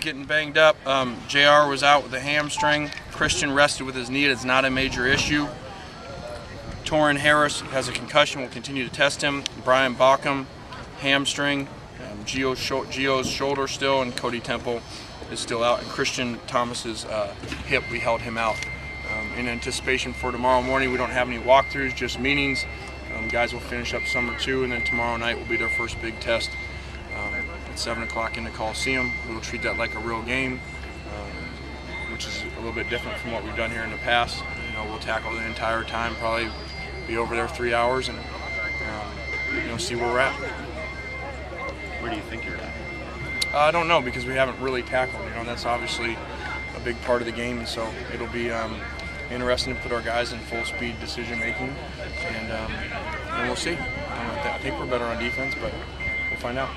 Getting banged up. JR was out with a hamstring. Christian rested with his knee. It's not a major issue. Torin Harris has a concussion. We'll continue to test him. Brian Bauckham, hamstring. Gio's shoulder still, and Cody Temple is still out. And Christian Thomas's hip, we held him out. In anticipation for tomorrow morning, we don't have any walkthroughs, just meetings. Guys will finish up summer 2, and then tomorrow night will be their first big test at 7 o'clock in the Coliseum. We'll treat that like a real game, which is a little bit different from what we've done here in the past. We'll tackle the entire time, probably be over there 3 hours, and see where we're at. Where do you think you're at? I don't know, because we haven't really tackled. That's obviously a big part of the game, and so it'll be interesting to put our guys in full speed decision making, and we'll see. I think we're better on defense, but we'll find out.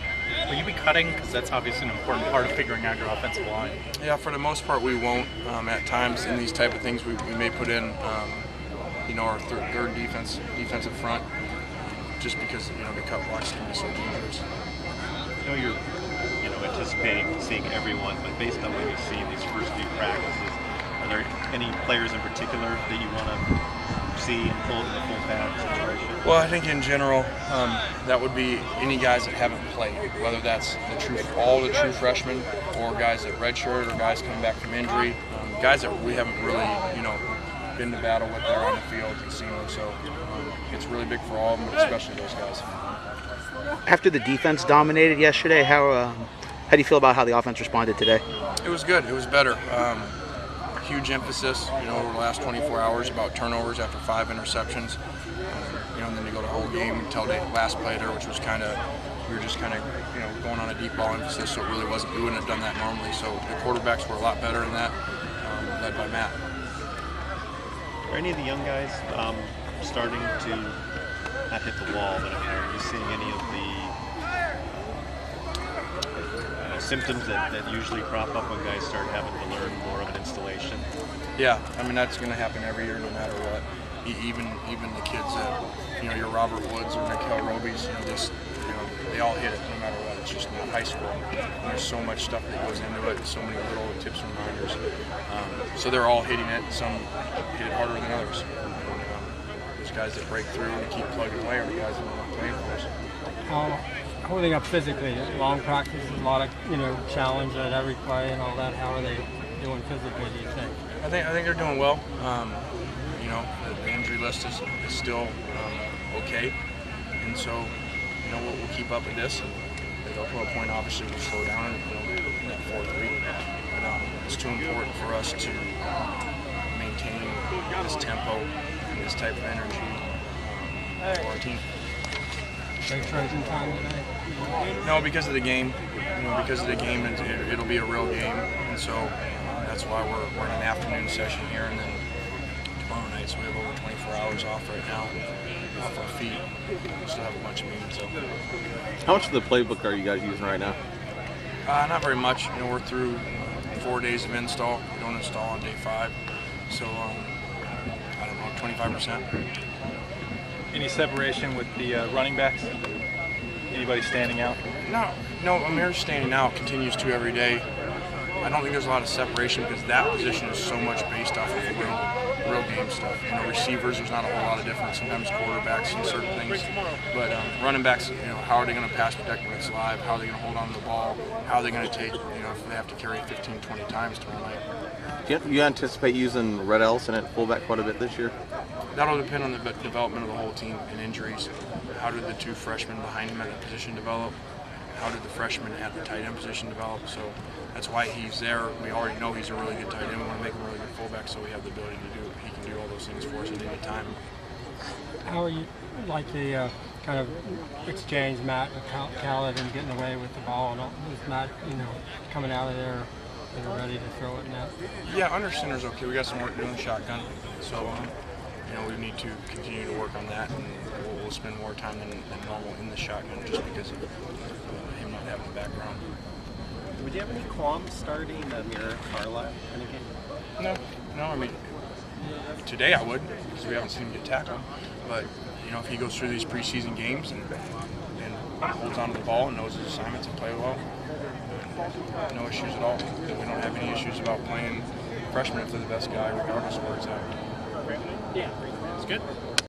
Will you be cutting? Because that's obviously an important part of figuring out your offensive line. Yeah, for the most part we won't. At times in these type of things we may put in our third defensive front, just because the cut blocks can be so dangerous. I know you're anticipating seeing everyone, but based on what you see in these first few practices, are there any players in particular that you want to see in the full pad situation? Well, I think in general that would be any guys that haven't played, whether that's all the true freshmen, or guys that redshirt, or guys coming back from injury, guys that we haven't really been to battle with there on the field and seen them. So it's really big for all of them, but especially those guys. After the defense dominated yesterday, how do you feel about how the offense responded today? It was good. It was better. Huge emphasis, over the last 24 hours about turnovers after 5 interceptions. And then you go the whole game until the last play there, which was we were just going on a deep ball emphasis, so it really wasn't. We wouldn't have done that normally. So the quarterbacks were a lot better than that, led by Matt. Are any of the young guys starting to not hit the wall, but are you seeing any of the symptoms that usually crop up when guys start having to learn more of an installation? Yeah, that's going to happen every year, no matter what. Even the kids that your Robert Woods or Nickel Robies, they all hit it no matter what. It's just not high school. And there's so much stuff that goes into it, so many little tips and reminders. So they're all hitting it. Some hit it harder than others. There's guys that break through and keep plugging away, or the guys that are not playing for us. Holding up physically, long practice, a lot of challenge at every play and all that. How are they doing physically, do you think? I think they're doing well. The injury list is still okay, and so we'll keep up with this. And at a point, obviously, we'll slow down in that 4-3. But it's too important for us to maintain this tempo and this type of energy for our team. Time today? No, because of the game. It'll be a real game, and so that's why we're in an afternoon session here, and then tomorrow night. So we have over 24 hours off right now, off our feet. We still have a bunch of meetings. So. How much of the playbook are you guys using right now? Not very much. We're through 4 days of install. We don't install on day 5, so I don't know, 25%. Any separation with the running backs? Anybody standing out? No. Amir's standing out, continues to every day. I don't think there's a lot of separation because that position is so much based off of real game stuff. Receivers, there's not a whole lot of difference. Sometimes quarterbacks and certain things, but running backs, how are they going to pass protect when it's live? How are they going to hold on to the ball? How are they going to take, if they have to carry 15, 20 times tomorrow night? Do you anticipate using Red Ellison at fullback quite a bit this year? That'll depend on the development of the whole team and injuries. How did the 2 freshmen behind him at the position develop? How did the freshman at the tight end position develop? So that's why he's there. We already know he's a really good tight end. We want to make him a really good fullback, so we have the ability to do. He can do all those things for us at any time. How are you like the kind of exchange, Matt and Khaled, and getting away with the ball, and with Matt, coming out of there ready to throw it now? Yeah, under center's okay. We got some work doing shotgun, so we need to continue to work on that, and we'll spend more time than normal in the shotgun just because of him not having the background. Would you have any qualms starting Amir Carlisle in a game? No. Today I would, because we haven't seen him get tackled. But if he goes through these preseason games and holds on to the ball and knows his assignments and play well, no issues at all. We don't have any issues about playing freshmen if they're the best guy, regardless of where he's at. Yeah, it's good.